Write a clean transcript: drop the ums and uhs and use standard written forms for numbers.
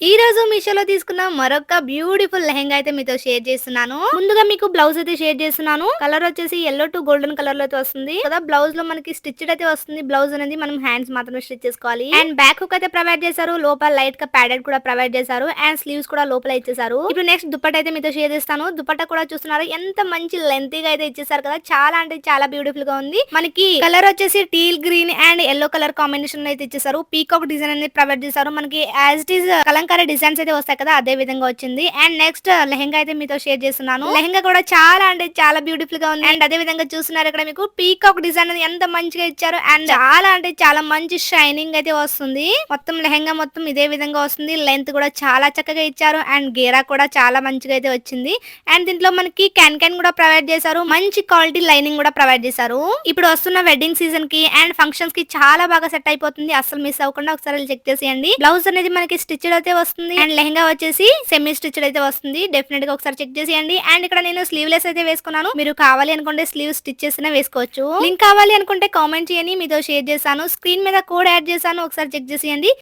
ఈ రోజు మీషోలో తీసుకున్న మరొక బ్యూటిఫుల్ లెహెంగా అయితే మీతో షేర్ చేస్తున్నాను. ముందుగా మీకు బ్లౌజ్ అయితే షేర్ చేస్తున్నాను. కలర్ వచ్చేసి యెల్లో టు గోల్డెన్ కలర్ లో అయితే వస్తుంది కదా. బ్లౌజ్ లో మనకి స్టిచ్డ్ అయితే వస్తుంది. బ్లౌజ్ అనేది మనం హ్యాండ్స్ మాత్రమే స్టిచ్ చేసుకోవాలి. అండ్ బ్యాక్ హుక్ అయితే ప్రొవైడ్ చేశారు. లోపల లైట్ గా ప్యాడెడ్ కూడా ప్రొవైడ్ చేశారు. అండ్ స్లీవ్స్ కూడా లోపల ఇచ్చేసారు. ఇప్పుడు నెక్స్ట్ దుపట్టా అయితే మీతో షేర్ చేస్తాను. దుపట్టా కూడా చూస్తున్నారు ఎంత మంచి లెంతీ గా అయితే ఇచ్చేసారు కదా. చాలా అంటే చాలా బ్యూటిఫుల్ గా ఉంది. మనకి కలర్ వచ్చేసి teal green and yellow colour combination లో అయితే ఇచ్చేసారు. పీకాక్ డిజైన్ అనేది ప్రొవైడ్ చేశారు. మనకి as it is Kalamkari designs అయితే వస్తాయి కదా, అదే విధంగా వచ్చింది. అండ్ నెక్స్ట్ లెహంగా అయితే మీతో షేర్ చేస్తున్నాను. లెహంగా కూడా చాలా అంటే చాలా బ్యూటిఫుల్ గా ఉంది. అండ్ అదే విధంగా చూస్తున్నారు ఇక్కడ మీకు పీకాక్ డిజైన్ అనేది ఎంత మంచిగా ఇచ్చారు. అండ్ చాలా అంటే చాలా మంచి షైనింగ్ అయితే వస్తుంది. మొత్తం లెహంగా మొత్తం ఇదే విధంగా వస్తుంది. లెంత్ కూడా చాలా చక్కగా ఇచ్చారు. అండ్ గేరా కూడా చాలా మంచిగా అయితే వచ్చింది. అండ్ దీంట్లో మనకి క్యాన్ కూడా ప్రొవైడ్ చేశారు. మంచి క్వాలిటీ లైనింగ్ కూడా ప్రొవైడ్ చేశారు. ఇప్పుడు వస్తున్న వెడ్డింగ్ సీజన్ కి అండ్ ఫంక్షన్స్ కి చాలా బాగా సెట్ అయిపోతుంది. అసలు మిస్ అవ్వకుండా ఒకసారి చెక్ చేసేయండి. బ్లౌజ్ అనేది మనకి స్టిచ్డ్ అయితే వస్తుంది. అండ్ లెహంగా వచ్చేసి సెమీ స్టిచ్డ్ అయితే వస్తుంది. డెఫినెట్ గా ఒకసారి చెక్ చేసేయండి. అండ్ ఇక్కడ నేను స్లీవ్లెస్ అయితే వేసుకున్నాను. మీరు కావాలి అనుకుంటే స్లీవ్ స్టిచ్ చేసినా వేసుకోవచ్చు. లింక్ కావాలి అనుకుంటే కామెంట్ చేయండి, మీతో షేర్ చేశాను. స్క్రీన్ మీద కోడ్ యాడ్ చేశాను, ఒకసారి చెక్ చేసేయండి.